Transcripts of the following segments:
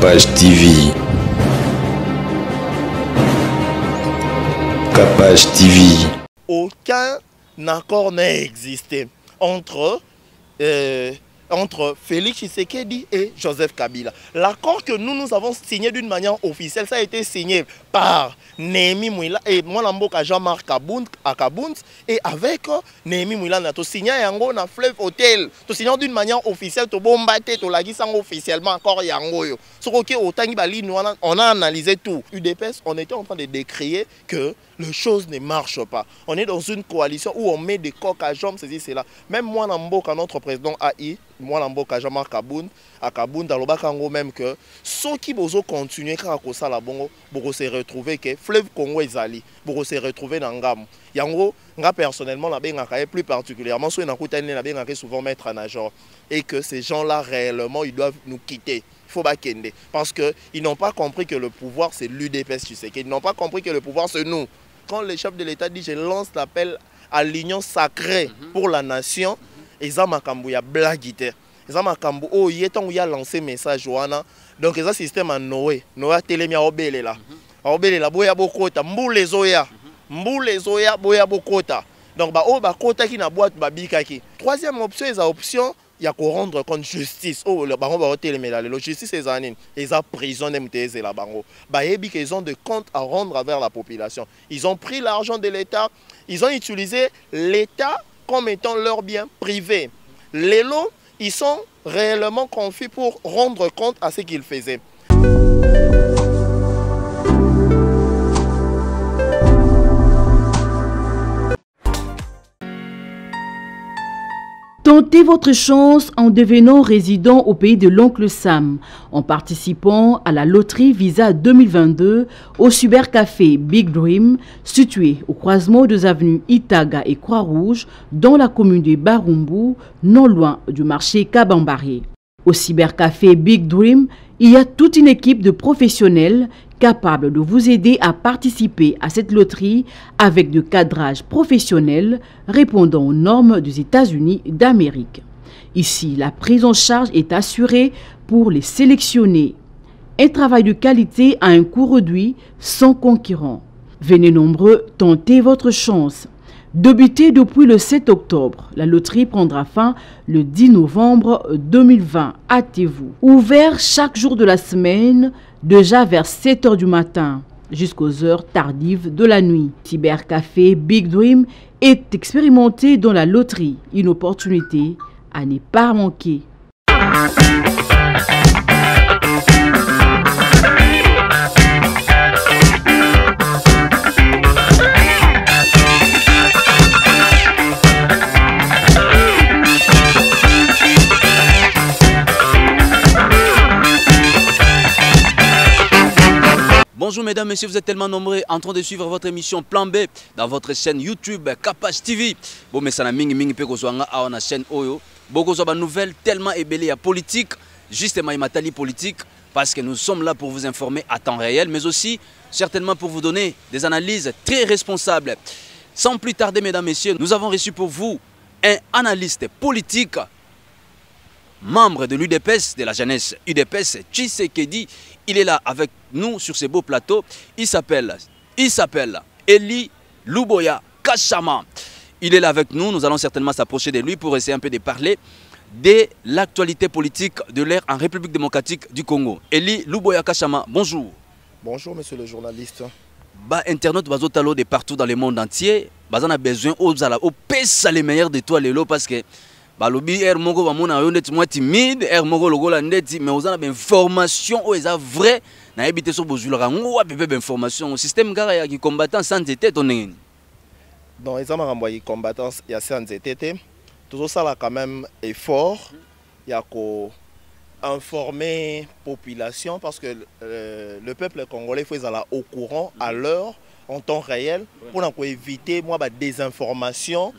Capage TV. Capage TV. Aucun accord n'a existé entre Félix Tshisekedi et Joseph Kabila. L'accord que nous avons signé d'une manière officielle, ça a été signé par Némi Mouila et Mwanamboka Jean-Marc Akabound et avec Némi Mouila, nous avons signé yango na Fleuve Hotel. Nous signé d'une manière officielle, to bombate, to lagi sang officiellement encore yango yo. On a analysé tout. UDPS, on était en train de décrier que les choses ne marchent pas. On est dans une coalition où on met des coques à jambes, ceci, cela. Même moi, Namboka, notre président AI, moi, Namboka, Jean-Marc Akabound, dans le Bakango, même que ceux qui vont continuer à faire la bongo, vont se retrouver que Fleuve Congo est allé, vont se retrouver dans Ngam. Yango, nga personnellement, la benga plus particulièrement, ceux qui souvent mettre en nageur. Et que ces gens-là, réellement, ils doivent nous quitter. Faut pas kende. Parce qu'ils n'ont pas compris que le pouvoir, c'est l'UDPS, tu sais. Ils n'ont pas compris que le pouvoir, c'est nous. Quand le chef de l'État dit je lance l'appel à l'union sacrée pour la nation, ils ont makambouya blagité. Ils ont makambu oh yeton où il a lancé message wana. Donc ils ont système à Noé. Noé télémia obélé là. Obélé là boya bokota mboule zoya. Mboule zoya boya bokota. Donc ba oh ba kota qui na boîte ba bikaki. Troisième option, ils ont option il y a qu'on rendre compte justice. Oh, le baron va ôter les médailles. La justice, c'est années. Ils ont prison d'MTS et la baron. Ils ont des comptes à rendre envers la population. Ils ont pris l'argent de l'État. Ils ont utilisé l'État comme étant leur bien privé. Les lots, ils sont réellement confus pour rendre compte à ce qu'ils faisaient. Tentez votre chance en devenant résident au pays de l'oncle Sam, en participant à la loterie Visa 2022 au cybercafé Big Dream, situé au croisement des avenues Itaga et Croix-Rouge, dans la commune de Barumbu, non loin du marché Kabambaré. Au cybercafé Big Dream, il y a toute une équipe de professionnels capable de vous aider à participer à cette loterie avec de cadrage professionnel répondant aux normes des États-Unis d'Amérique. Ici, la prise en charge est assurée pour les sélectionner. Un travail de qualité à un coût réduit, sans concurrent. Venez nombreux, tentez votre chance. Débuté depuis le 7 octobre, la loterie prendra fin le 10 novembre 2020. Hâtez-vous. Ouvert chaque jour de la semaine, déjà vers 7 h du matin jusqu'aux heures tardives de la nuit. Cybercafé Big Dream est expérimenté dans la loterie. Une opportunité à ne pas manquer. Bonjour mesdames, messieurs, vous êtes tellement nombreux en train de suivre votre émission Plan B dans votre chaîne YouTube Capage TV. Bon, mais ça n'a mingi peu qu'on a na chaîne Oyo. Beaucoup de nouvelles tellement ébellées à politique, justement matali politique, parce que nous sommes là pour vous informer à temps réel, mais aussi certainement pour vous donner des analyses très responsables. Sans plus tarder, mesdames, messieurs, nous avons reçu pour vous un analyste politique, membre de l'UDPS, de la jeunesse UDPS, Tshisekedi. Il est là avec nous sur ce beau plateau. Il s'appelle Eli Luboya Kashama. Il est là avec nous. Nous allons certainement s'approcher de lui pour essayer un peu de parler de l'actualité politique de l'ère en République démocratique du Congo. Eli Luboya Kashama, bonjour. Bonjour, monsieur le journaliste. Internautes bazotalo de partout dans le monde entier. On a besoin au pèse les meilleurs de toi, Lélo, parce que balobi air moko ba mona yo ndeti moi timide air moko logola ndeti mais ozana ba information o eza vrai na ebité so bozulaka ngwa pepe information système gara ya ki combattant sans tête tonengeni donc eza makambo ya combattant ya sans tête toujours ça là quand même effort ya ko informer population parce que le peuple congolais faut être au courant à l'heure en temps réel pour éviter moi désinformation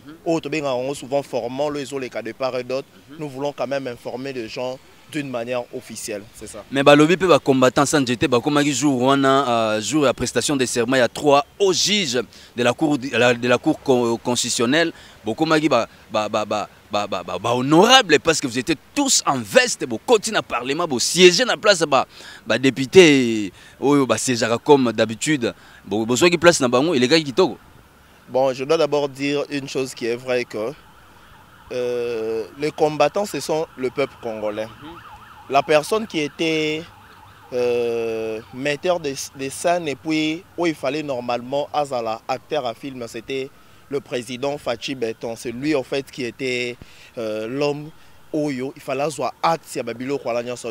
souvent formant les cas de part et d'autre. Nous voulons quand même informer les gens d'une manière officielle, c'est ça. Mais balobi pe ba combattant sans jeter ba komaki jour wana jour à prestation de serment il y a 3 hauts juges de la cour constitutionnelle bokomaki ba honorable parce que vous étiez tous en veste, vous continuez à parler, vous siégez dans la place, député, siégez comme d'habitude, vous soyez place dans le il est gars qui togo. Bon, je dois d'abord dire une chose qui est vraie que les combattants, ce sont le peuple congolais. La personne qui était metteur des scènes et puis où il fallait normalement Azala, acteur à film, c'était le président Fachi Beton. C'est lui en fait qui était l'homme Oyo. Il fallait avoir acte.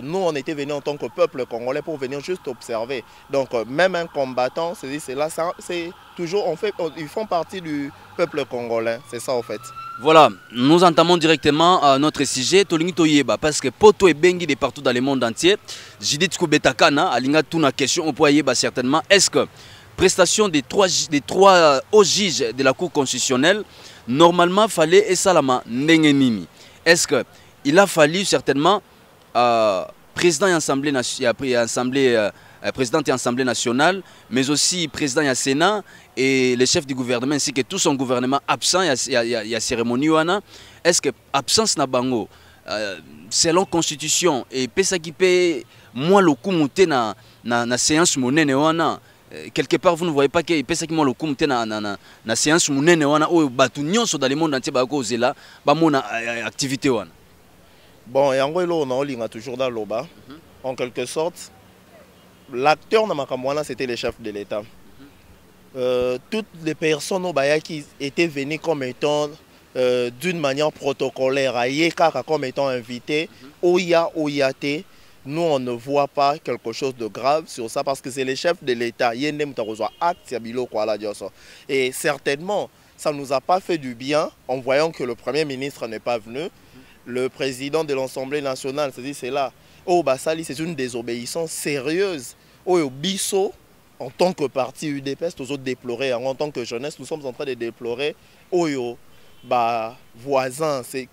Nous on était venus en tant que peuple congolais pour venir juste observer. Donc même un combattant, c'est là, c'est toujours ils font partie du peuple congolais. C'est ça en fait. Voilà, nous entamons directement notre sujet. Tolingi Toyeba, parce que Poto est bengi de partout dans le monde entier. Judith Koubetakana, Alinga Tuna question, on peut y certainement. Est-ce que prestation des trois hauts juges de la Cour constitutionnelle, normalement, fallait et salama nengenimi. Est-ce qu'il a fallu certainement président et assemblée président et assemblée nationale, mais aussi président et Sénat et le chef du gouvernement ainsi que tout son gouvernement absent, il y a cérémonie. Est-ce que absence na bango selon constitution et pesa qui paie moins le coup monté na séance monene wana quelque part vous ne voyez pas que pesa qui moins le coup monté na séance monene wana ou batu nyonso dans le monde entier ba cause là ba mona activité wana. Bon, et en gros on a toujours dans l'oba en quelque sorte. L'acteur dans Makamwana, c'était le chef de l'État. Toutes les personnes au Baya qui étaient venues comme étant d'une manière protocolaire, à Yekaka comme étant invités, Oyate, nous on ne voit pas quelque chose de grave sur ça parce que c'est le chef de l'État. Et certainement, ça ne nous a pas fait du bien en voyant que le Premier ministre n'est pas venu. Le président de l'Assemblée nationale, c'est là. Oh, Basali, c'est une désobéissance sérieuse. Oh, Bisso, en tant que parti UDPS, tous autres déplorés, en tant que jeunesse, nous sommes en train de déplorer. Oh, voisins, c'est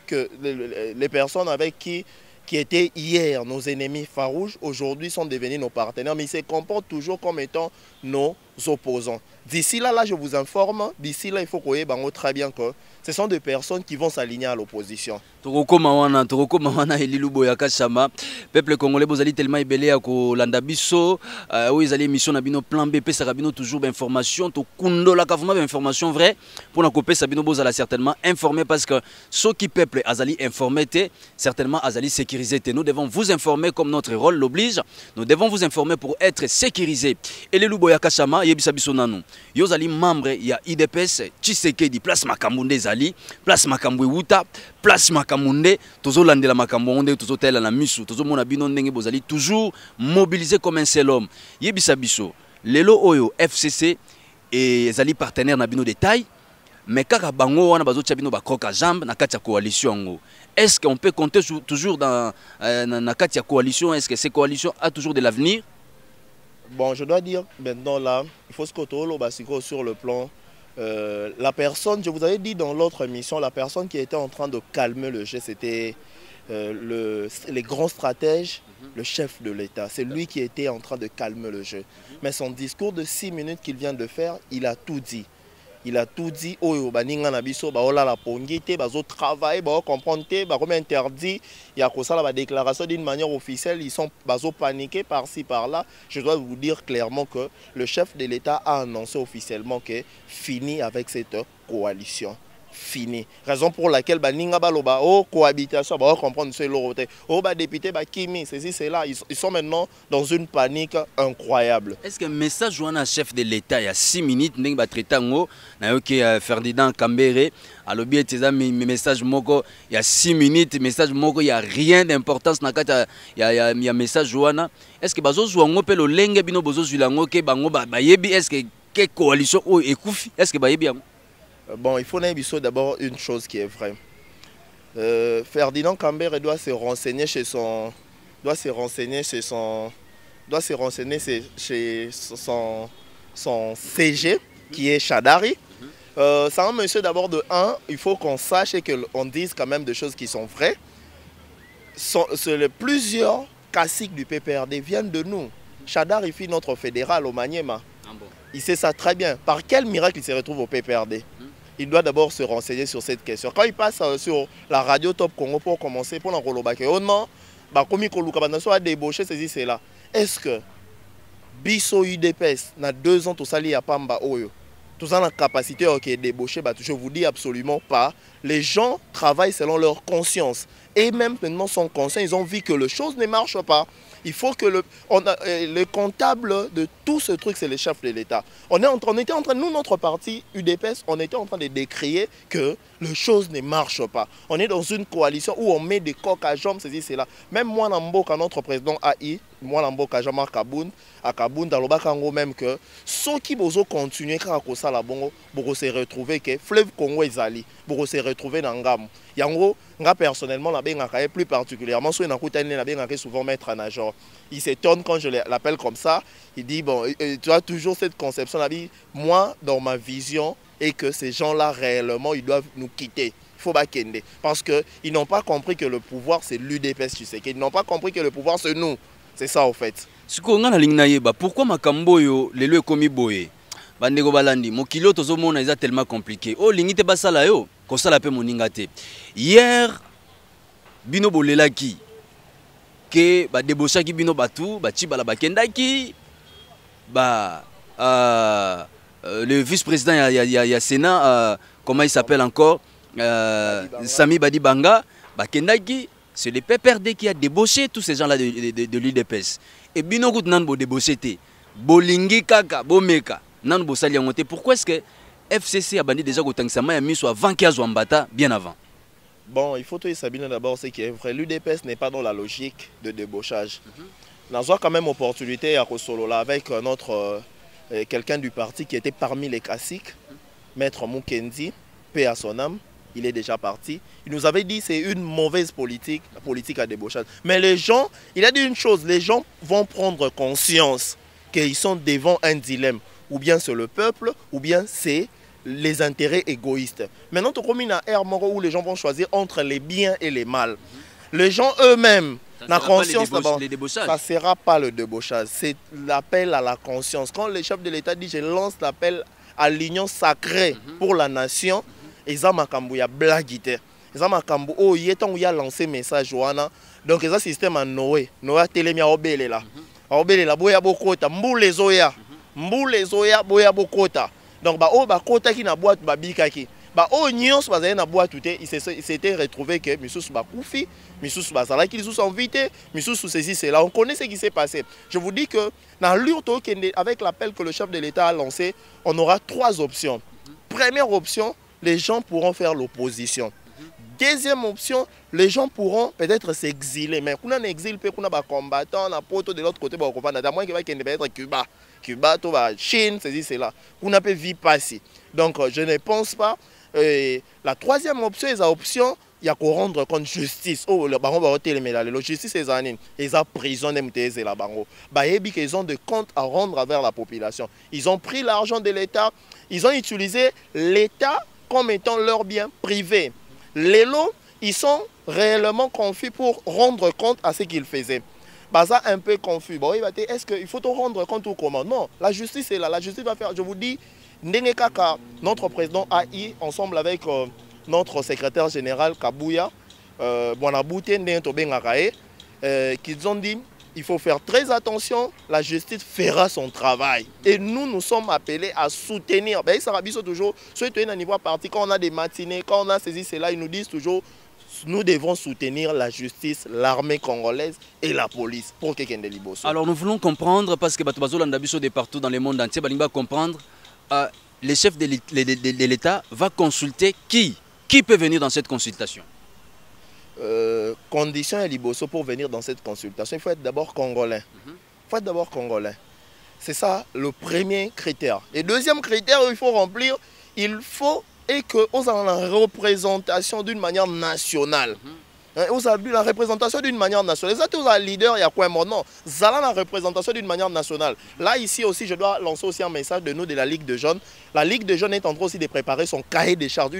que les personnes avec qui étaient hier nos ennemis farouches, aujourd'hui sont devenus nos partenaires, mais ils se comportent toujours comme étant nos opposants. D'ici là, je vous informe, d'ici là, il faut qu'on ait très bien que ce sont des personnes qui vont s'aligner à l'opposition. Peuple congolais, vous allez tellement ébélé à Kolanda Bisso, où ils allaient mission Nabino plan B, Sabino toujours d'informations, tout kundo la kavuma d'informations vraies, pour nous couper Sabino Bozala certainement informé parce que ceux qui peuple Azali informé, certainement Azali sécurisé. Nous devons vous informer comme notre rôle l'oblige, nous devons vous informer pour être sécurisés. Et les Louboya Kachama, Yebisa Bisso Nanou, Yozali membre, il y a IDPS, Tshisekedi, place Makambounde Zali, place Makamboué Wuta, place Makamunde, toujours l'andela Makambounde, toujours tel la misu, toujours mon abino ndenge bozali, toujours mobilisé comme un seul homme. Yebisa Bisso, Lelo Oyo, FCC, et Zali partenaire nabino de taille, mais kaka bango wana bazo tchabino ba kroka jambe na kati ya coalition. Est-ce qu'on peut compter toujours dans na kati ya coalition? Est-ce que ces coalitions a toujours de l'avenir? Bon, je dois dire maintenant là, il faut se côtoyer sur le plan. La personne, je vous avais dit dans l'autre émission, la personne qui était en train de calmer le jeu, c'était les grands stratèges, le chef de l'État. C'est lui qui était en train de calmer le jeu. Mais son discours de 6 minutes qu'il vient de faire, il a tout dit. Il a tout dit. Oh, baninga na biso ba ola la pongité, bazo travail, ba comprendre, ba comme interdit. Il y a ça la déclaration d'une manière officielle, ils sont bazo paniqués par-ci par-là. Je dois vous dire clairement que le chef de l'État a annoncé officiellement que fini avec cette coalition. Fini. Raison pour laquelle baninga baloba oh cohabitation ba comprendre ce loroté. Oh ba député ba kimi, ceci c'est là, ils sont maintenant dans une panique incroyable. Est-ce que message un chef de l'État il y a 6 minutes ndenge ba traitango na yoki Ferdinand Kambere alobi eteza message moko il y a 6 minutes message moko il y a rien d'importance na kata il y a message wana. Est-ce que bazo zwango pe lo lenge bino bozo zwilango ke bango ba yebi est-ce que coalition o ekufi est-ce que ba yebi yango? Bon, il faut d'abord une chose qui est vraie. Ferdinand Kambere doit se renseigner chez son CG qui est Chadari. C'est un monsieur d'abord de 1, il faut qu'on sache et qu'on dise quand même des choses qui sont vraies. Plusieurs caciques du PPRD viennent de nous. Chadari fit notre fédéral au Maniema. Il sait ça très bien. Par quel miracle il se retrouve au PPRD? il doit d'abord se renseigner sur cette question. Quand il passe sur la radio Top Congo pour commencer, pour l'enrolobake, oh non, comme il a débauché, c'est là. Est-ce que Bisso UDPS, dans 2 ans, tout ça, il y a pas Oyo? Tout ça, la capacité de débaucher, je vous dis absolument pas. Les gens travaillent selon leur conscience. Et même maintenant, sont conscients, ils ont vu que les choses ne marchent pas. Il faut que le comptable de tout ce truc, c'est le chef de l'État. On était en train, nous, notre parti UDPS, on était en train de décrier que les choses ne marchent pas. On est dans une coalition où on met des coques à jambes, c'est là. Même moi, Namboka, notre président AI, moi, Namboka, Jean-Marc Kaboun, à Kaboun, dans le Bakango, même que ceux qui vont continuer à ça la bongo, pour se retrouver que fleuve Congo est ali, pour se retrouver dans Ngam. Yango, nga personnellement, la benga plus particulièrement, soit la benga souvent mettre en agent. Il s'étonne quand je l'appelle comme ça. Il dit bon, tu as toujours cette conception la vie. Moi, dans ma vision, et que ces gens-là réellement, ils doivent nous quitter. Il faut pas kende parce que ils n'ont pas compris que le pouvoir c'est l'UDPS, tu sais, qu'ils n'ont pas compris que le pouvoir c'est nous. C'est ça au fait. Pourquoi makambo yo lelo ekomi boye? Bandeko balandi mokilo tozomona eza tellement compliqué. Oh lingite basala yo, kosala pe moninga te. Hier bino bolelaki que ba débauchaki bino batu, ba tibala bakendaki le vice-président il y a Sénat comment il s'appelle encore Sami Badi Banga bakendaki. C'est le PPRD qui a débauché tous ces gens-là de l'UDPS. Et bino gout nan bo débauché te. Bolingi kaka, bomeka, nan bo sali yangote. Pourquoi est-ce que FCC a banni déjà Gotangsama et a mis soit avant qu'il y a Mbata bien avant? Bon, il faut tout Sabine d'abord, c'est qui est vrai. L'UDPS n'est pas dans la logique de débauchage. Nous avons quand même opportunité à Kosolo là avec notre quelqu'un du parti qui était parmi les classiques, Maître Mukendi, paix à son âme. Il est déjà parti. Il nous avait dit que c'est une mauvaise politique, la politique à débauchage. Mais les gens, il a dit une chose, les gens vont prendre conscience qu'ils sont devant un dilemme. Ou bien c'est le peuple, ou bien c'est les intérêts égoïstes. Maintenant, tu as comme une ère où les gens vont choisir entre les biens et les mal. Les gens eux-mêmes, la conscience, ça ne sera pas le débauchage. C'est l'appel à la conscience. Quand le chef de l'État dit, je lance l'appel à l'union sacrée pour la nation, Eza makambo ya blagite. Eza makambo o yeton où il a lancé message wana. Donc eza système en Noé. Noé telemi a obele la. A obele la boya bokota mbule zoya. Mbule zoya boya bokota. Donc ba o ba kota ki na boîte ba bikaki. Ba o nyons ba na boîte tout il s'était retrouvé que Missous ba koufi, Missous ba zala qui sous invité, Missous sous ceci c'est là. On connaît ce qui s'est passé. Je vous dis que dans l'urto avec l'appel que le chef de l'État a lancé, on aura 3 options. Première option, les gens pourront faire l'opposition. Deuxième option, les gens pourront peut-être s'exiler. Mais quand on exile, on a des combattants, on a de l'autre côté, on a moins qui va être Cuba. Cuba, Chine, c'est là. On a pu vivre passer. Donc je ne pense pas. La troisième option, c'est l'option, il y a qu'on rendre compte justice. Oh, le baron va ôter les la justice, c'est ça. Ils ont prison de la baron. Ils ont des comptes à rendre vers la population. Ils ont pris l'argent de l'État. Ils ont utilisé l'État comme étant leur bien privé. Les lots, ils sont réellement confus pour rendre compte à ce qu'ils faisaient. Ça un peu confus. Bon, est-ce qu'il faut te rendre compte ou comment? Non, la justice est là. La justice va faire. Je vous dis, Ndenge Kaka, notre président AI, ensemble avec notre secrétaire général Kabouya, Bonabouté, Ndenge Tobengakae, qu'ils ont dit il faut faire très attention, la justice fera son travail. Et nous sommes appelés à soutenir. Ben, ça rabisse toujours, surtout à niveau parti, quand on a des matinées, quand on a saisi cela, ils nous disent toujours nous devons soutenir la justice, l'armée congolaise et la police pour que Kende Liboso. Alors nous voulons comprendre, parce que Batobazo Landabiso de partout dans le monde entier, Balimba comprendre, le chef de l'État va consulter qui? Qui peut venir dans cette consultation? Condition et Liboso pour venir dans cette consultation, il faut être d'abord congolais. Il faut être d'abord congolais. C'est ça le premier critère. Et deuxième critère, il faut remplir, il faut et que on a la représentation d'une manière nationale. Aujourd'hui, la représentation d'une manière nationale. Ça, tous les leaders, il y a quoi, mon nom? Zala, la représentation d'une manière nationale. Là, ici aussi, je dois lancer aussi un message de nous, de la Ligue de Jeunes. La Ligue de Jeunes est en train aussi de préparer son cahier des charges.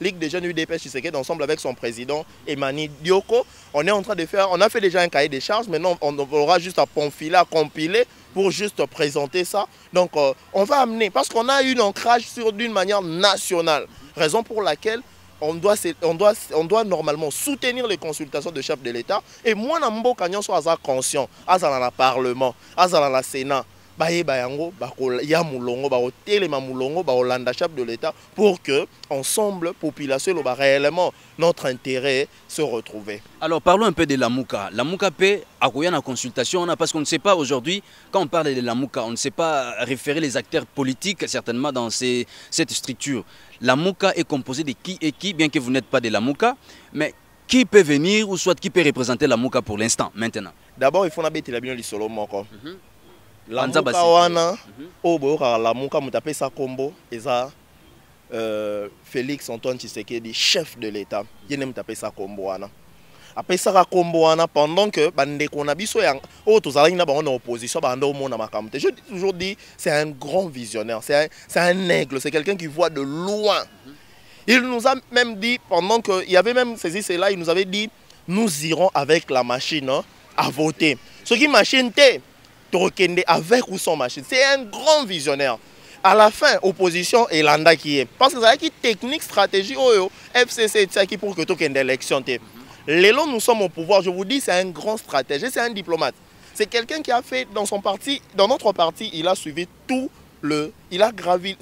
Ligue de Jeunes UDPS Tshisekedi, ensemble avec son président, Emani Dioko. On est en train de faire, on a fait déjà un cahier des charges. Maintenant, on aura juste à compiler, à compiler pour juste présenter ça. Donc, on va amener, parce qu'on a eu un ancrage d'une manière nationale. Raison pour laquelle on doit normalement soutenir les consultations de chef de l'État. Et moi, je suis conscient, je suis dans le Parlement, je suis dans le Sénat, chef de l'État pour que, ensemble, population, réellement notre intérêt se retrouve. Alors parlons un peu de la Mouka. La Mouka paie à quoi en consultation, parce qu'on ne sait pas aujourd'hui, quand on parle de la Mouka, on ne sait pas référer les acteurs politiques certainement dans cette structure. La Mouka est composée de qui et qui, bien que vous n'êtes pas de la Mouka, mais qui peut venir ou soit qui peut représenter la Mouka pour l'instant, maintenant? D'abord, il faut que la bien solo moko. La Mouka wana, la Mouka mutape sa combo, eza Félix Antoine Tshisekedi, chef de l'État. Il y a mutape sa combo wana. Après ça, pendant que je toujours dit, c'est un grand visionnaire, c'est un aigle, c'est quelqu'un qui voit de loin. Il nous a même dit, pendant qu'il y avait même saisi cela, il nous avait dit, nous irons avec la machine à voter. Ce qui machine t'est, avec ou sans machine, c'est un grand visionnaire. À la fin, opposition et l'anda qui est. Parce que c'est une technique, stratégie, FCC qui pour que tu aies une élection. Lélo, nous sommes au pouvoir, je vous dis, c'est un grand stratège, c'est un diplomate. C'est quelqu'un qui a fait dans son parti, dans notre parti, il a suivi tout le... Il a gravi,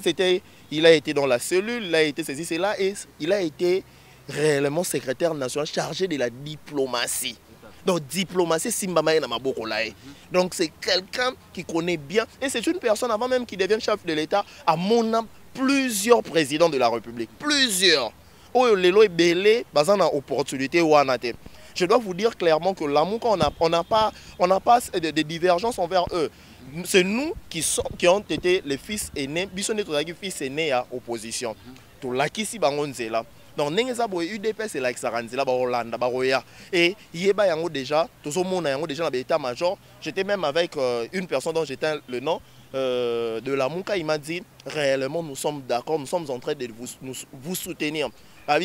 il a été dans la cellule, il a été saisi, c'est là, et il a été réellement secrétaire national chargé de la diplomatie. Donc, diplomatie, Simbamaye Namabokolae. Donc, c'est quelqu'un qui connaît bien, et c'est une personne, avant même qu'il devienne chef de l'État, à mon âme, plusieurs présidents de la République. Plusieurs. Oh, Lelo est belé, basant en opportunité ou en athée. Je dois vous dire clairement que l'amour, on n'a pas de divergences envers eux. C'est nous qui ont été les fils aînés, bisonné tout les fils aînés à opposition. Tout la qui si bangonzela. Donc n'engeza boy UDPS c'est la xaranzela ba Hollande ba roya et yeba yango déjà tout le monde yango déjà dans l'état major. J'étais même avec une personne dont j'étais le nom de la Mouka, il m'a dit réellement nous sommes d'accord, nous sommes en train de vous soutenir.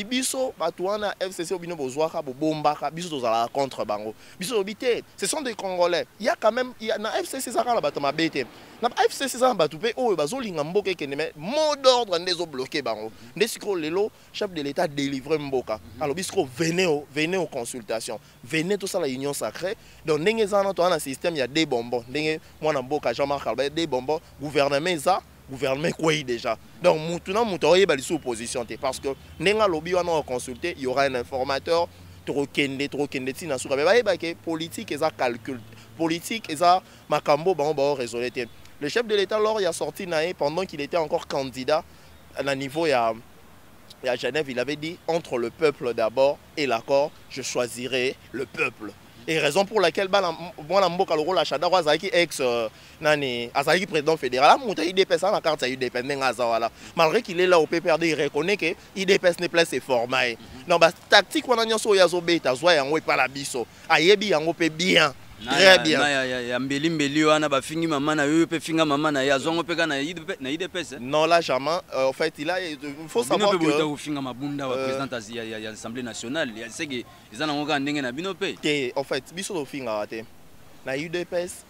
Biso batouana FCC obino bozwaka bobombaka biso tozala contre bango biso obité ce sont des Congolais il y a quand même il y a na FCC ça la bato mabete na FCC ça batu pe o bazolinga mboka kene mais mot d'ordre ndezo bloquer bango ndesiko lelo chef de l'État délivrer mboka alors biso venez aux consultations venez tout ça la union sacrée donc ndengezana to na système il y a des bonbons ndenge mwana mboka Jean-Marc Albert des bonbons gouvernement ça gouvernement quoi déjà. Donc maintenant moutoye bali sous opposition parce que nenga lobby on a consulté, il y aura un informateur trop kende tina sur que politique et ça calcul politique et ça makambo ba résoudre. Le chef de l'État lors il a sorti naé pendant qu'il était encore candidat à niveau et à Genève, il avait dit entre le peuple d'abord et l'accord, je choisirai le peuple. Et raison pour laquelle moi la mboka loro la chada azaki ex nani azaki président fédéral monta IDPS na carte ya UDPS nengaza wala malgré qu'il est là au PPRD il reconnaît que IDPS ne place ses formats non ba tactique wana nyonso yazo beta zwa yango pa la biso ayebi yango pe bien très bien ya mbeli wana ba fingi mama na yo pe finga mama na ya zongo pe kana IDPS non là jamais en fait il faut savoir que il finga mabunda wa président ya l'Assemblée nationale ya sege ezana ngoka ndenge na bino pe en fait biso do finga te na UDPS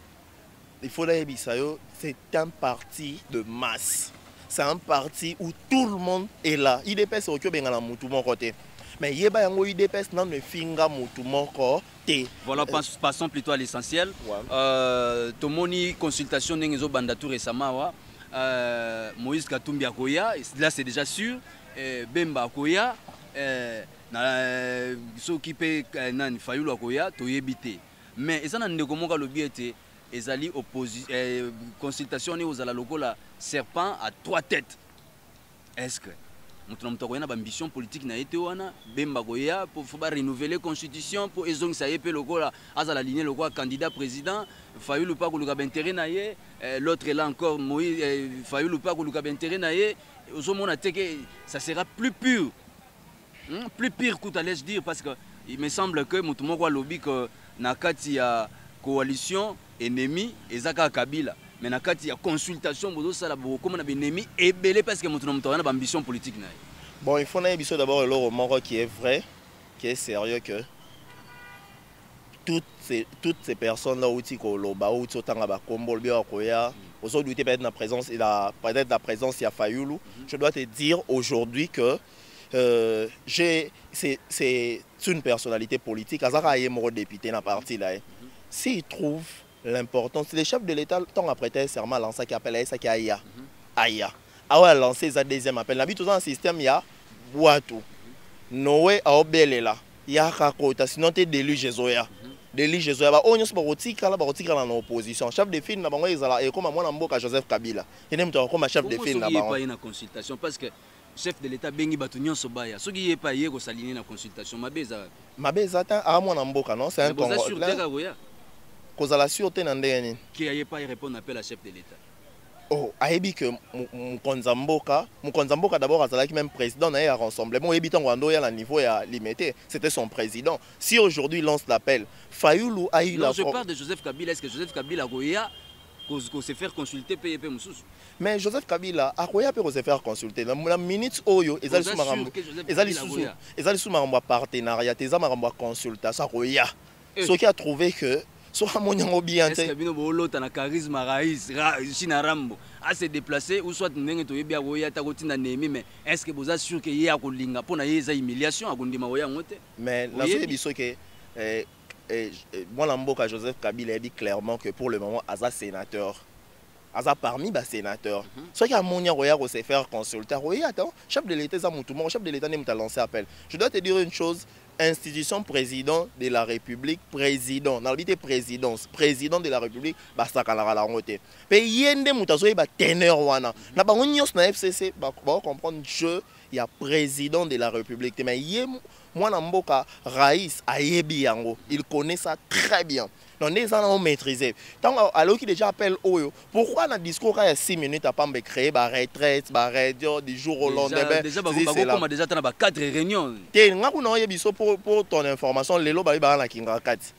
il faut la bisayo c'est un parti de masse c'est un parti où tout le monde est là IDPS au benga na mutu mon côté mais yeba yango UDPS nan ne finga mutu moko te. Voilà, passons plutôt à l'essentiel. Tomoni consultation n'engezo banda tout récemment Moïse Katumbi akoya, là c'est déjà sûr. Bemba akoya, na so qui peut nan Fayulu akoya toyebite. Mais ezana ndeko moka lobiete ezali opposition consultation ne ozala lokola serpent à 3 têtes. Est-ce que nous avons une ambition politique na été wana Bemba goya pour renouveler la constitution pour ezong ça yepé lokola azala ligne lokola candidat président Fayulu pas ko luka intérêt na ye l'autre est là encore Moïse Fayulu pas ko luka intérêt na ye ozomona te que ça sera plus pur que allais-je dire parce que il me semble que mutu moko alobi que na kati ya coalition ennemi ezaka Kabila mais na kati ya consultation bozo sala boko na ennemi ebele parce que mutu na mutu na ambition politique na. Bon, il faut d'abord le roman qui est vrai, qui est sérieux que toutes ces personnes là où tu koloba où tu tanga ba kombol bien koya aujourd'hui peut-être la présence il a peut-être la présence il y a Fayulu. Je dois te dire aujourd'hui que c'est une personnalité politique azaka yemo député na parti là. S'il trouve l'importance, les chefs de l'État tant prêté serment lancé qui appelle ça qui Aya. Aya. Ah ouais, lancé sa deuxième appel. L'habitude dans un système, il y a Boatou. Noé a obelela. Il y a Kakota, sinon tu es délu Jézoya. Délu Jézoya. On y a dans l'opposition. Chef de file, et comme moi, je Joseph Kabila. Il est comme chef de file. Il n'y a pas une consultation parce que chef de l'État bengi batunyon sobaya. Ce qui est pas hier, ça ligne la consultation. Ma beza, à moi, non, c'est un Congolais. Cause à la sûreté, qui n'a pas répondu à l'appel à chef de l'État. Oh, ayebi que Mukonzamboka d'abord azalaki même président na rassemblement yebi tango ando ya la niveau ya limité, c'était son président. Si aujourd'hui il lance l'appel, Fayulu a eu la. Je parle de Joseph Kabila, est-ce que Joseph Kabila goya qu'on se faire consulter PEP Moussous? Mais Joseph Kabila a goya peut se faire consulter. La minute oyo ezali sous marambo. Ezali sous marambo partenariat, ezali marambo consultation goya. Ce qui a trouvé que est-ce que bino bolota na charisme raïs China Rambo a se déplacer ou soit ndenge to yebia goya ta kotinda nemi mais est-ce que vous êtes sûr que yé akolinga pona yeza humiliation akondima goya ngote? Mais la seule biso que moi Lamboka Joseph Kabila a dit clairement que pour le moment Aza sénateur. Aza parmi les sénateurs. Ce qui a monia goya ko se faire consulter. Oui, attends, chef de l'État ça moutouma, chef de l'État n'est pas lancé appel. Je dois te dire une chose. Institution président de la République, président, dans le présidence, président de la République, basta kalara la route. Mais yende mutazoe ba teneur wana. Na ba nyos na FCC ba comprendre je il y a président de la République. Mais yé moi na mboka Raïs ayebi yango, il connaît ça très bien. Donc les gens ont maîtrisé. Tant alors qu'il déjà appelle Oyo, pourquoi dans le discours il y a 6 minutes à pas me créer ba retraite, ba radio du jour au lendemain. Déjà comme déjà dans 4 réunions. Pour ton information, les lots ba na kinga 4.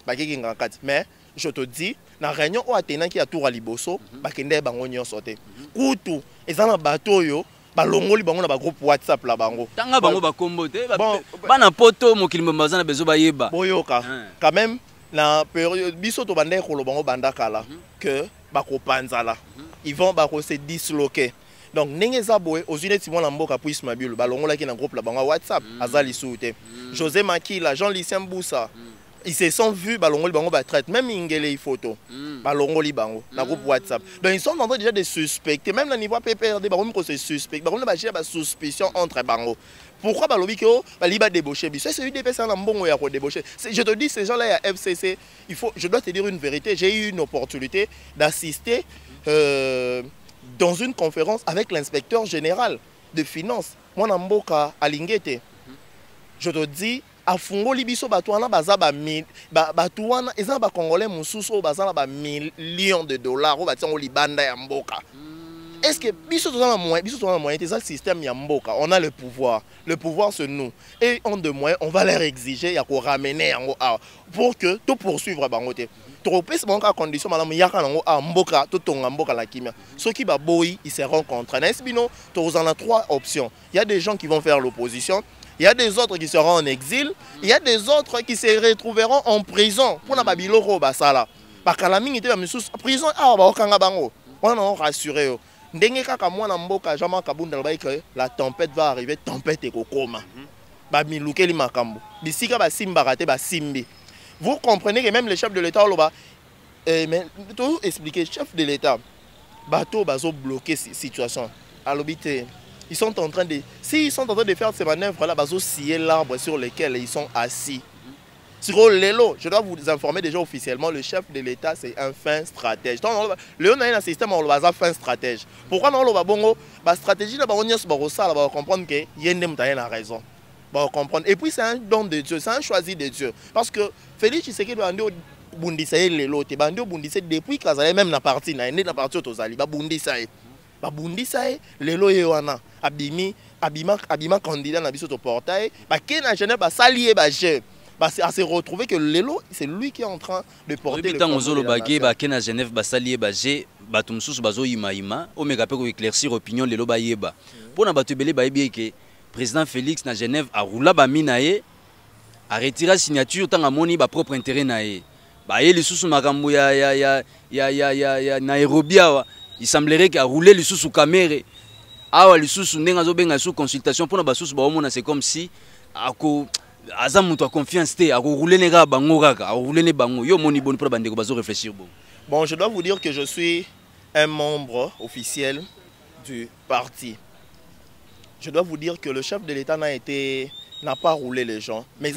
Mais je te dis, na réunion au Athéna qui a tour à Liboso, ba kende bango nyo sauté. Kutu, ils ont un bateau yo. Balongoli bango na ba groupe WhatsApp la bango. Tanga bango ba kombote, ba na poto mokili mbazana bezo ba yeba. Boyoka. Quand même la période biso to bande ko lo bango bandakala que ba ko panzala. Ils vont ba ko se disloquer. Donc ndenge za boye ozine timon na mboka puisse mabilo balongola ki na groupe la bango WhatsApp azali soute. José Makila, Jean-Lucien Boussa. Ils se sont vus balongoli bango ba traite même ingele photo balongoli bango na groupe WhatsApp. Donc ils sont en train déjà de suspecter même le niveau PPRD bango ko se suspect bango ba gérer ba suspicion entre bango. Pourquoi balobi ko baliba débaucher biso c'est UDP ça na mbongo ya ko débaucher. Je te dis ces gens là à FCC, il faut je dois te dire une vérité, j'ai eu une opportunité d'assister dans une conférence avec l'inspecteur général de finances moi na mboka Alingete. Je te dis afungoli biso batwana baza ba batwana eza ba congolais mususu baza ba millions de dollars batango libanda ya mboka. Est-ce que biso tozana moyen c'est ça le système ya mboka, on a le pouvoir c'est nous et en de moyens on va leur exiger ya ko ramener yango pour que tout poursuivre bango te trop pèse bango à condition malamu yaka nango mboka to tonga mboka la kimia ceux qui ba boyi ils seront contre na esbino to en a 3 options. Il y a des gens qui vont faire l'opposition. Il y a des autres qui seront en exil. Il y a des autres qui se retrouveront en prison. Pour la Babiloro, basala. Parce que la mine était en prison. Ah, bah, on a rassuré. Ndenge kaka mwana mboka jama kabunda que la tempête va arriver, tempête et kokoma. Ba miluke li makambo. Bisika ba simba raté ba simbi. Vous comprenez que même le chef de l'État mais tout expliquer chef de l'État. Bateau bazo bloquer situation. À l'obité. Ils sont en train de faire ces manœuvres là, ils scier l'arbre sur lequel ils sont assis. Sur l'élo, je dois vous informer déjà officiellement, le chef de l'État c'est un fin stratège. Le on a un système on le fin stratège. Pourquoi non le bongo la stratégie là on va comprendre que Yendem a raison. On comprendre. Et puis c'est un don de Dieu, c'est un choisi de Dieu. Parce que Félix Tshisekedi a dit Bundisa l'élo, te bandi Bundisa depuis que même la partie na partie aux ba Bundisa babundisa lelo yewana abima candidat na biso to portail ba kena jeune ba salier ba je à se retrouver que Lelo, c'est lui qui est en train de porter le flambeau de la nation. À Genève, basali baje batumsusu bazo ima omega pe ko éclaircir opinion Lelo ba yeba. Pona batubele ba yebi que président Félix na Genève a roula ba minaye a retiré signature tant amoni ba propre intérêt nae. Ba ye lisusu makambo ya Nairobi awa. Il semblerait qu'il a roulé lisusu caméra. Awa lisusu ndenga zo benga sous consultation pona basusu ba omona c'est comme si ako azamuto a confiance te a rouler nega bango kaka a rouler ne bango yo moni boni pour bandeko bazo réfléchir bon. Bon, je dois vous dire que je suis un membre officiel du parti. Je dois vous dire que le chef de l'État n'a pas roulé les gens. Mais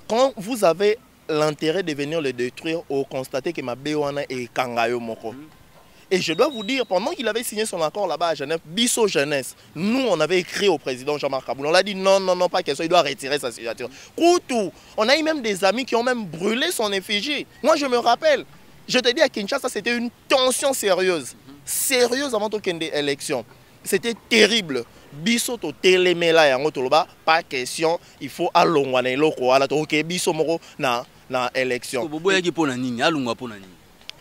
quand vous avez l'intérêt de venir le détruire ou constater que Mabéwana est Kangayo Moko. Et je dois vous dire, pendant qu'il avait signé son accord là-bas à Genève, Bisso Jeunesse, nous on avait écrit au président Jean-Marc Kaboul, on l'a dit non, pas question, il doit retirer sa signature. Koutou, on a eu même des amis qui ont même brûlé son effigie. Moi je me rappelle, je te dis à Kinshasa, c'était une tension sérieuse. Sérieuse avant toute élection. C'était terrible. Bisso to télémela yango toloba, pas question, il faut alongwana loko ala to OK Bisso moko na élection.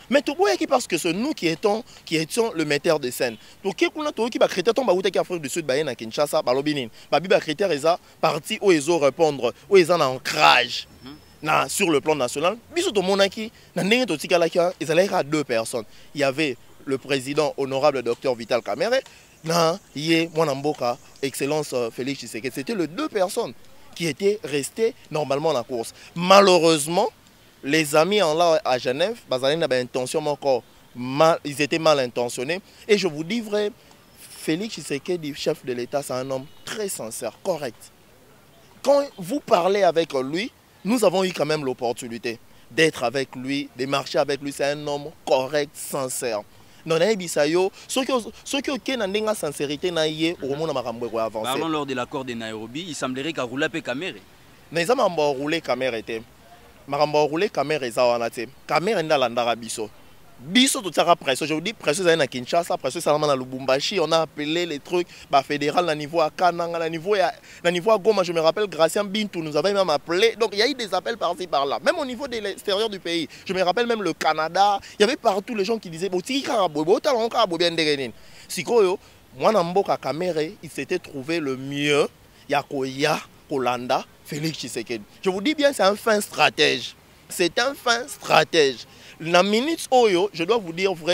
Mais tout le parce que c'est nous qui étions le metteur de scène. Donc, qui va créer ton baouté qui Afrique du Sud, à Kinshasa, Balobinin, Babi va créer ça parti où ils ont répondre, où ils ont un ancrage sur le plan national. Bisous tout le monde qui, ils allaient à 2 personnes. Il y avait le président honorable Dr Vital Kamerhe, Mwanamboka, Excellence Félix Tshisekedi. C'était les 2 personnes qui étaient restées normalement dans la course. Malheureusement, les amis en là à Genève, ils étaient mal intentionnés. Et je vous dis vrai, Félix Tshisekedi, chef de l'État, c'est un homme très sincère, correct. Quand vous parlez avec lui, nous avons eu quand même l'opportunité d'être avec lui, de marcher avec lui. C'est un homme correct, sincère. Non, ceux qui ont une sincérité, parlons lors de l'accord de Nairobi, il semblerait qu'à rouler peu caméra. Mais ça m'a roulé caméra. Maramba roulé caméra zawanate caméra ndala ndara biso tout ça pression. Je vous dis pression à Kinshasa, pression salama na Lubumbashi, on a appelé les trucs fédéral à niveau à Kananga, à niveau à Goma. Je me rappelle Gracien Bintou nous avait même appelé. Donc il y a eu des appels par-ci par-là, même au niveau de l'extérieur du pays. Je me rappelle même le Canada, il y avait partout les gens qui disaient Sikoyo mwana mboka caméra, il s'était trouvé le mieux yakoya Kolanda Félix Tshisekedi. Je vous dis bien, c'est un fin stratège. C'est un fin stratège. La minute Oyo, je dois vous dire vrai.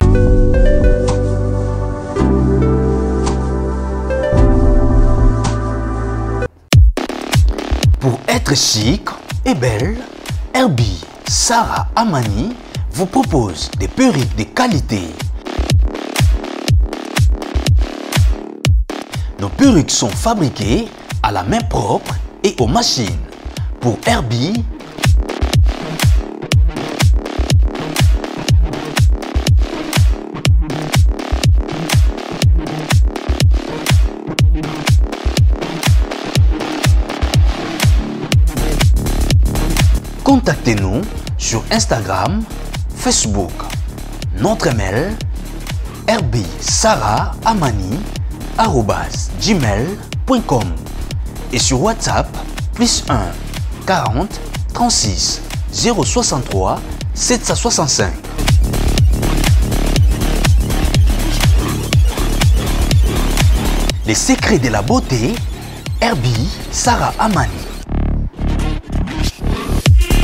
Pour être chic et belle, Herbie Sarah Amani vous propose des perruques de qualité. Nos perruques sont fabriquées à la main propre et aux machines. Pour Herbie, contactez-nous sur Instagram, Facebook. Notre mail herbie-sarah-amani@gmail.com et sur WhatsApp +1 40 36 063 765. Les secrets de la beauté, Herbie Sarah Amani.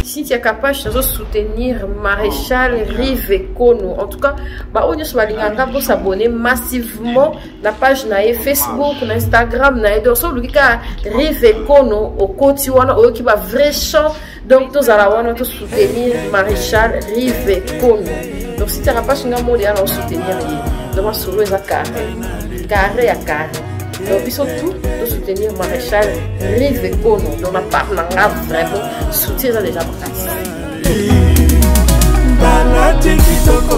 Cynthia Kapash de soutenir Maréchal Rive Kono. En tout cas, on peut s'abonner massivement à la page na Facebook, na Instagram, na donc so lukika Rive Kono au quotidien qui va vrai champ. Donc tous à la wana to soutenir Maréchal Rive Kono. Donc Cynthia Kapash nga modi à soutenir donc sur les carré à carré. Donc ils sont tous de soutenir Maréchal Rive Kono. Donc on parle vraiment soutien les gens. Balati kitoko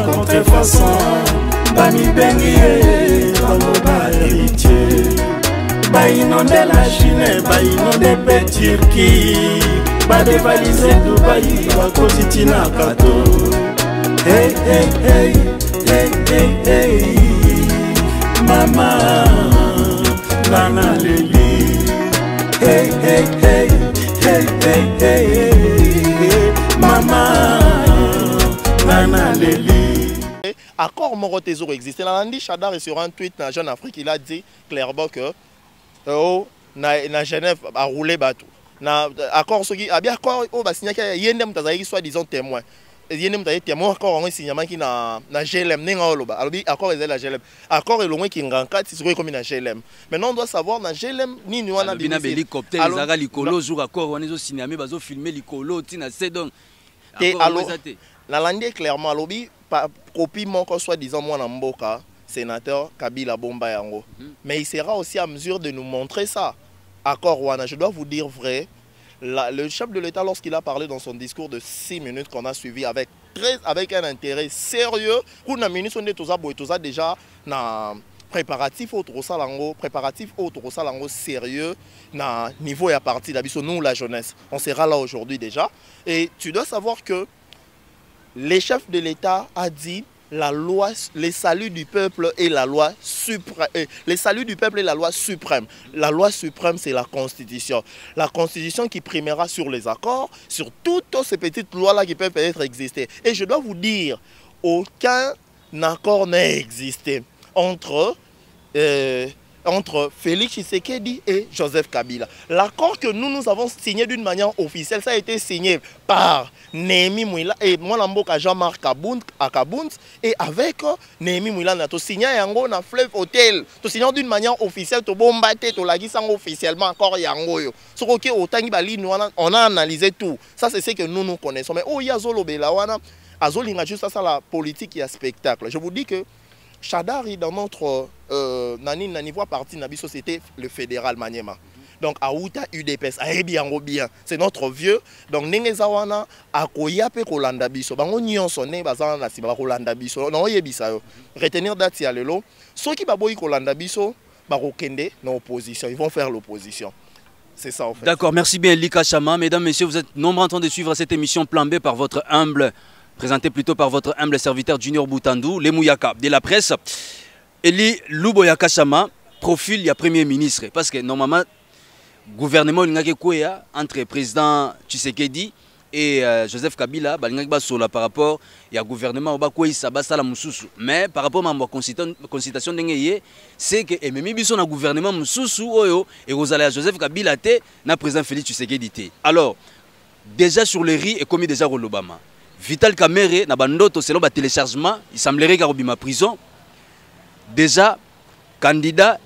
contrefaçon Bami bengi Baloba héritier Ba inonde la Chine, ba inonde pe Turquie Ba dévaliser Dubaï, ba kozitina kato Hey, hey, hey, hey, hey, hey Mama, Nana Lili Hey, hey baleli. Accord moko tezo existe. Nalandi Chadar et sur un tweet na Jeune Afrique, il a dit clairement que na Genève a roulé bateau. Na accord ce qui a bien accord au ba signé que yendem tazaki soit disons témoin. Yendem tazaki témoin accord on signement qui na GLM nenga oloba. Alors accord est la GLM. Accord est loin qui nganga c'est sûr comme na GLM. Maintenant on doit savoir na GLM ni ni wana bina hélicoptère zaka likolo jour accord on ezo signer bazo filmer likolo tina c'est donc alors nalandi clairement alobi copie mon soit disant moi na mboka sénateur Kabila Bomba yango. Mais il sera aussi à mesure de nous montrer ça. Accord wana, je dois vous dire vrai, le chef de l'État lorsqu'il a parlé dans son discours de 6 minutes qu'on a suivi avec un intérêt sérieux, pour na ministre on est déjà na préparatif autre salango sérieux na niveau et à partir d'habisso nous la jeunesse. On sera là aujourd'hui déjà et tu dois savoir que les chefs de l'État a dit la loi, les saluts du peuple et la loi suprême. Les saluts du peuple et la loi suprême. La loi suprême, c'est la Constitution. La Constitution qui primera sur les accords, sur toutes ces petites lois-là qui peuvent peut-être exister. Et je dois vous dire, aucun accord n'a existé entre Félix Tshisekedi et Joseph Kabila. L'accord que nous avons signé d'une manière officielle, ça a été signé par Némi Mouila et Mwanamboka Jean-Marc Akabunt et avec Némi Mouila na to signé yango na Fleuve Hotel. To signé d'une manière officielle, to bombaté, to lagi sango officiellement encore yango yo. Ce que autant bali on a analysé tout. Ça c'est ce que nous connaissons. Mais oh yazolo belawana azolinga juste ça la politique et spectacle. Je vous dis que Chadari dans notre niveau parti Nabiso c'était le fédéral Maniema. Donc Aouta UDPS bien c'est notre vieux donc Nengezawana akoya pe kolanda biso bango nyonso ne bazana na siba kolanda biso non yebisa yo retenir date ya lelo ceux qui baboyi kolanda biso bakokende na opposition ils vont faire l'opposition. C'est ça en fait. D'accord, merci bien Lika Chama. Mesdames, messieurs, vous êtes nombreux en train de suivre cette émission Plan B par votre humble présenté plutôt par votre humble serviteur Junior Boutandou, les Mouyaka de la presse. Eli Luboyaka Chama, profil il y a Premier ministre. Parce que normalement, le gouvernement entre le président Tshisekedi et Joseph Kabila, par rapport au gouvernement, mais par rapport à la consultation, c'est que le gouvernement et Joseph Kabila et président Félix Tshisekedi. Alors, déjà sur le riz et commis déjà au Obama. Vital Kamere na bandoto selon ba téléchargement, il semblerait qu'il ma prison. Déjà candidat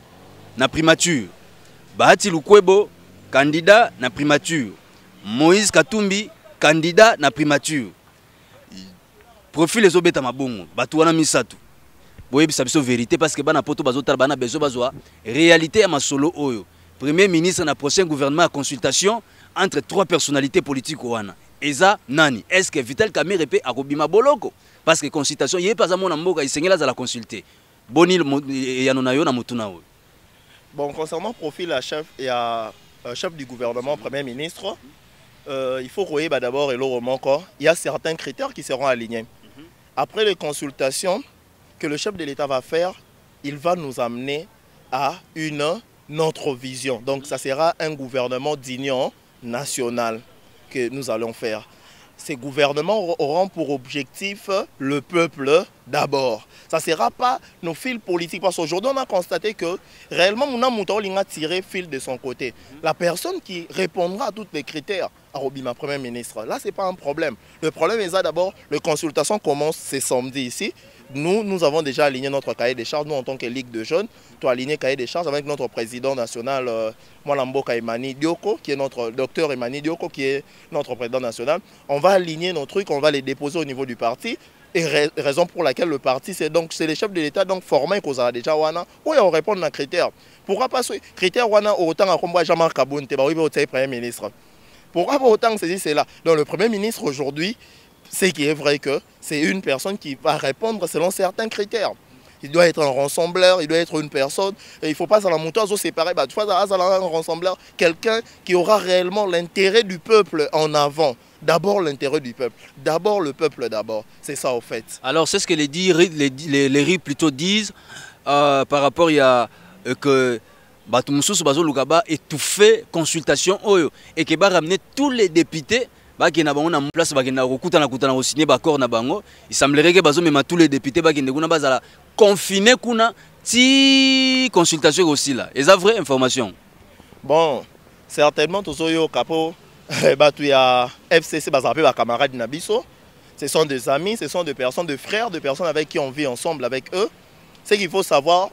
na primature. Bahati Lukwebo candidat na primature. Moïse Katumbi candidat na primature. Profil les obeta mabongo, batu wana misatu. Boye bisabiso vérité parce que bana poto bazota bana bezo bazwa réalité ya masolo oyo. Premier ministre na prochain gouvernement à consultation entre 3 personnalités politiques wana. Eza nani est-ce que Vital Kamere pe akobima boloko parce que consultation yé pas amona mboka isengela za la consulter boni yanonayo na mutuna oyo. Bon, concernant profil à chef et à chef du gouvernement, premier ministre, il faut croire d'abord et encore il y a certains critères qui seront alignés. Après les consultations que le chef de l'État va faire, il va nous amener à une autre vision. Donc ça sera un gouvernement d'union nationale que nous allons faire. Ces gouvernements auront pour objectif le peuple d'abord. Ça ne sera pas nos fils politiques. Parce qu'aujourd'hui, on a constaté que réellement, on a tiré fil de son côté. La personne qui répondra à tous les critères, Arobima, Premier ministre, là, ce n'est pas un problème. Le problème est d'abord, les consultations commencent ce samedi ici. Nous avons déjà aligné notre cahier des charges, nous en tant que Ligue de jeunes, nous avons aligné le cahier des charges avec notre président national, Mwanamboka Emani Dioko, qui est notre docteur Emani Dioko, qui est notre président national. On va aligner nos trucs, on va les déposer au niveau du parti. Et raison pour laquelle le parti, c'est les chefs de l'État formés qu'on a déjà wana, où on répond à un critère. Pourquoi pas ce critère wana autant à Jean-Marc Kabund, Premier ministre. Pourquoi pas autant que c'est là? Donc le Premier ministre aujourd'hui, c'est qui est vrai que c'est une personne qui va répondre selon certains critères. Il doit être un rassembleur, il doit être une personne, et il ne faut pas à la montagne séparer, il faut un rassembleur, quelqu'un qui aura réellement l'intérêt du peuple en avant. D'abord l'intérêt du peuple, d'abord le peuple d'abord, c'est ça au fait. Alors c'est ce que les RI plutôt disent par rapport à que Batumoussous Bazo Lugaba étouffé consultation et qui va ramener tous les députés bakenda bango na place bakenda kokutana ko signer accord na bango. Il semblerait que bazo même tous les députés bakende kuna bazala confiné kuna ti consultation aussi là. Est-ce vraie information? Bon, certainement tous yo capo batu ya FCC bazape ba camarades na biso. Ce sont des amis, ce sont des personnes, des frères, des personnes avec qui on vit ensemble avec eux. C'est qu'il faut savoir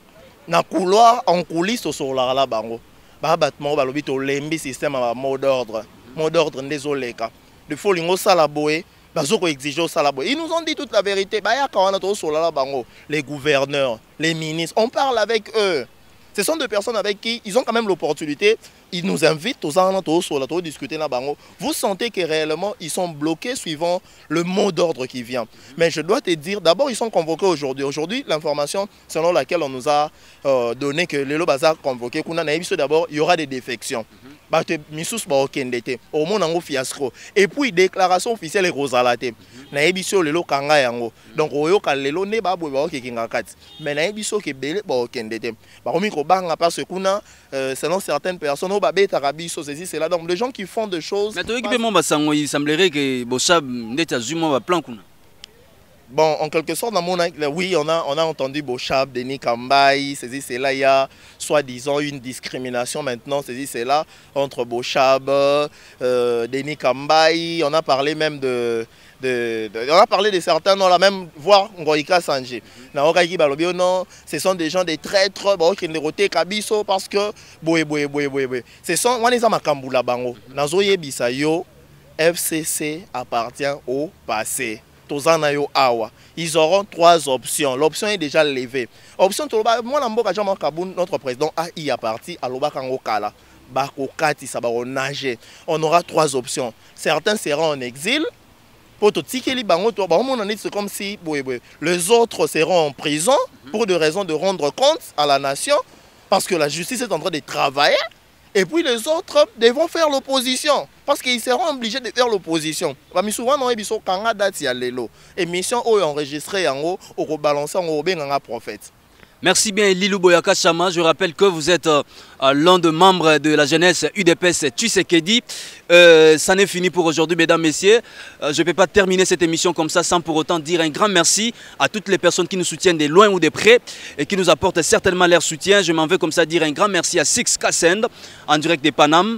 na couloir en coulisses sur la bango. Ba battement ba lobi to lembi système à mot d'ordre. Mot d'ordre désolé ka. De faut lingo sala boé, bazo ko exiger sala boé. Ils nous ont dit toute la vérité. Ba ya ka wana to sur la bango, les gouverneurs, les ministres, on parle avec eux. Ce sont des personnes avec qui ils ont quand même l'opportunité. Ils nous invitent aux gens à discuter. Vous sentez que réellement ils sont bloqués suivant le mot d'ordre qui vient. Mais je dois te dire, d'abord ils sont convoqués aujourd'hui. Aujourd'hui, l'information selon laquelle on nous a donné que les Bazar convoqués, d'abord il y aura des défections. Au monde en fiasco. Et puis déclaration officielle est rosalate. Naebiso lelo kanga yango. Donc oyo kalelo ne ba boy ba kinga kat. Mais naebiso ke belé ba okendete. Ba komi ko banga parce que kuna selon certaines personnes au babé tarabiso ceci c'est là donc les gens qui font des choses. Mais toi qui ba sango il semblerait que Bochab ndeta zuma ba plan kuna. Bon, en quelque sorte, dans mon oui, on a entendu Bochab, Denis Kambaï, c'est là, il y a soi-disant une discrimination maintenant, c'est là, entre Bochab, Denis Kambaï, on a parlé même on a parlé de certains noms là, même voir Ngoïka Sanji. Non, ce sont des gens des traîtres, qui ne roté Kabiso parce que ce sont, on est à Makambula Bango, Nazoye Bisayo, FCC appartient au passé. Ils auront 3 options. L'option est déjà levée. Option moi notre président a y a parti à l'Obakangokala. On aura 3 options. Certains seront en exil. C'est comme si les autres seront en prison pour des raisons de rendre compte à la nation parce que la justice est en train de travailler. Et puis les autres devront faire l'opposition. Parce qu'ils seront obligés de faire l'opposition. Mais souvent, on a des émissions enregistrées en haut, au balancer en haut, un prophète. Merci bien Lilou Boyaka Chama. Je rappelle que vous êtes l'un des membres de la jeunesse UDPS Tshisekedi. Ça n'est fini pour aujourd'hui, mesdames, messieurs. Je ne peux pas terminer cette émission comme ça sans pour autant dire un grand merci à toutes les personnes qui nous soutiennent de loin ou de près et qui nous apportent certainement leur soutien. Je m'en veux comme ça dire un grand merci à Six Kassend en direct de Paname,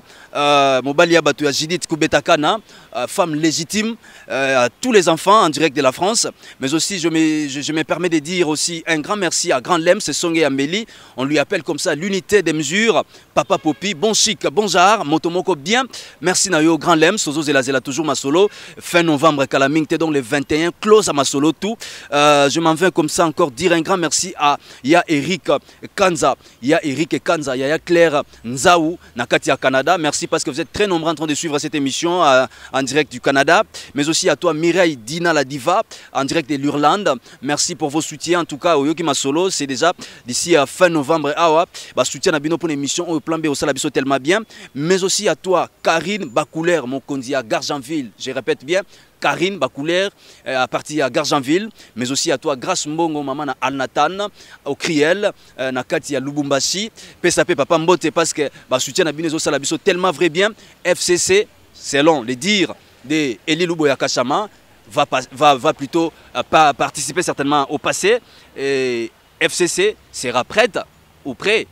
Mobalia Batouya Judith Koubetakana, femme légitime, à tous les enfants en direct de la France. Mais aussi, je me permets de dire aussi un grand merci à Grand Lem, c'est Songé Amélie. On lui appelle comme ça l'unité des mesures. Papa Popi, bon chic, bon jar, Motomoko bien. Merci Nayo, Grand Lem, Sozo Zela toujours ma solo. Fin novembre, Kalaming, t'es donc le 21, close à ma solo tout. Je m'en viens comme ça encore dire un grand merci à Ya Eric Kanza, Ya Eric Kanza, Ya Claire Nzaou, Nakatia Canada. Merci parce que vous êtes très nombreux en train de suivre cette émission en direct du Canada. Mais aussi à toi Mireille Dina la Diva, en direct de l'Irlande. Merci pour vos soutiens. En tout cas, au Yoki Masolo, c'est déjà d'ici à fin novembre. Bah, soutien à Bino pour l'émission au plan B au Salabiso tellement bien. Mais aussi à toi, Karine Bakouler, mon condi à Gargenville. Je répète bien, Karine Bakouler, à partir à Gargenville. Mais aussi à toi, Grâce Mbongo, maman à Alnatan, au Kriel, na Kati à Lubumbashi. Pesape Papa Mbote, parce que bah, soutien à Bino au Salabiso tellement vrai bien. FCC, selon les dires de Eli Luboyaka Chama, va plutôt participer certainement au passé. Et FCC sera prête ou prêt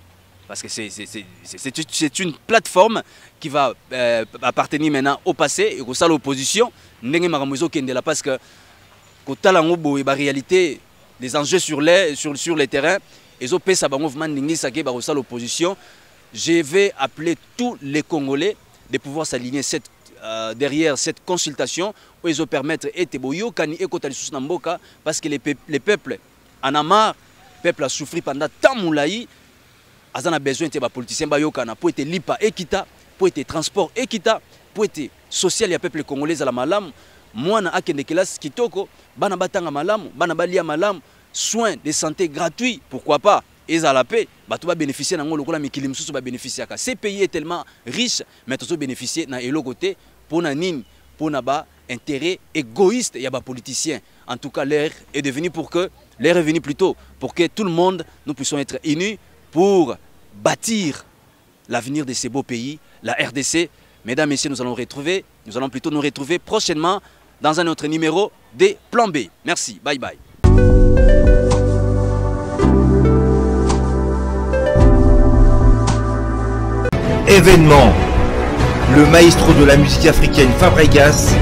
parce que c'est une plateforme qui va appartenir maintenant au passé et au ça l'opposition parce que la réalité des enjeux sur les terrains et l'opposition. Je vais appeler tous les Congolais de pouvoir s'aligner derrière cette consultation où ils permettre parce que les peuples en a marre. Le peuple a souffert pendant tant moulaï. Ils ont besoin de politiciens pour être lipa équita, pour être transport équita, pour être social. Il y a peuple congolais à la malam. Moi, na akende kelas kitoko, bana batanga malam, bana balia malam, soins de santé gratuits, pourquoi pas? Et à la paix, bah tu vas bénéficier d'un local mais qui va bénéficier. Ces pays est tellement riche, mais tu vas bénéficier d'un elo côté pour nanin, pour naba intérêt égoïste. Il y a des politiciens. En tout cas, l'air est devenu plutôt pour que tout le monde nous puissions être unis pour bâtir l'avenir de ces beaux pays, la RDC, Mesdames, Messieurs, nous allons plutôt nous retrouver prochainement dans un autre numéro des Plan B. Merci, bye bye. Événement. Le maestro de la musique africaine Fabregas,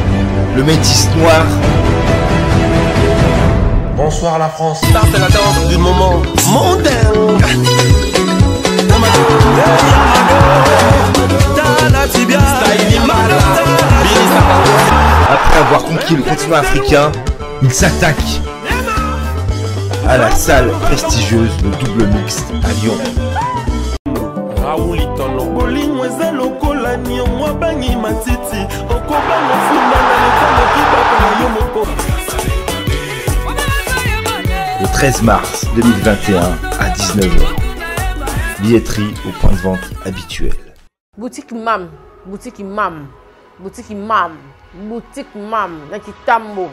le métis noir. Bonsoir la France. Ça c'est la danse du moment mondain. Après avoir conquis le continent africain, il s'attaque à la salle prestigieuse de Double Mix à Lyon. Le 13 mars 2021 à 19h. Billetterie au point de vente habituel. Boutique Mam, boutique Mam, boutique Mam, boutique Mam, na Kitambo.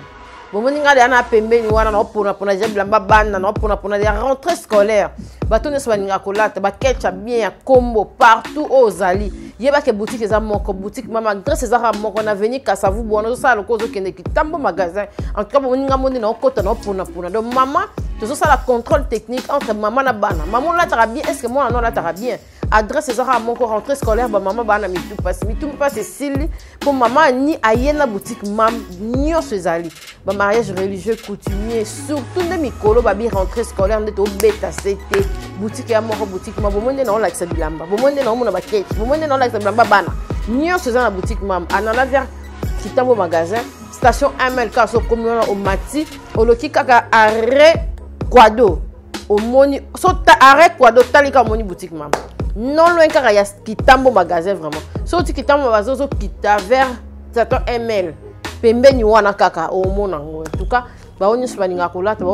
Bomoninga de ana pembe ni wana na pona jebla mbabana na pona des rentrées scolaires. Batone soninga kolata ba ketcha bien ya combo partout aux ali. Yeba ke boutique eza moko boutique Mama grâce eza moko na venir Kasavu bono ça le cause kende Kitambo magasin. En tout cas bomoninga moni na okota na pona. Donc maman, tout ça la contrôle technique entre maman na bana. Maman là tara bien, est-ce que moi non là tara bien? Adresse ezaka moko rentrée scolaire ba maman bana mitu passe Sili pour maman ni ayena boutique Mam nyonso ezali ba mariage religieux coutumier surtout de mikolo ba bi rentrée scolaire ndeto beta c'était boutique ya moko boutique Mam bomonde na on lakisa bilamba bomonde na mona ba cake bomonde na on lakisa bilamba bana nyonso ezana boutique Mam anana vers Kitambo magasin station MLK so communal au Mati oloki kaka arrêt Quado au moni so arrêt Quado talika moni boutique Mam. Non loin car il y a Kitambo magasin vraiment. Sauf Kitambo magasin so kita vers station ML. Pembe ni wana kaka au mona en tout cas ba onyo spaninga kolata ba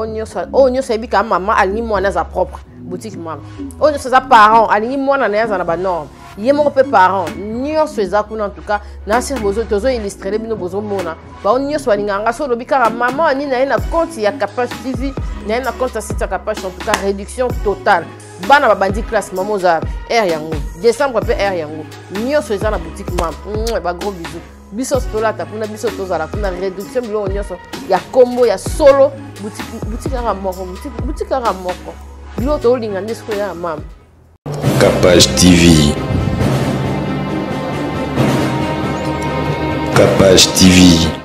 onyo sebi ka mama alingi mwana za propre boutique Mam. Onyo sa parents alingi mwana na za na ba norme. Yé mon peu parents nyonso eza kuna en tout cas na ser bozo tozo illustrer bino bozo mona ba onyo spaninga nga so lobi kaka mama ni na compte ya Capache TV na compte site ya Capache en tout cas réduction totale. Bana babandi classe maman za air yango décembre pe air yango nyonso eza na boutique Mam ba gros bisous biso stolata kuna biso tozala kuna réduction bilo nyonso ya combo ya solo boutique ya moko boutique ya moko bilo to linga ndisko ya Mam. Capache TV. Capache TV.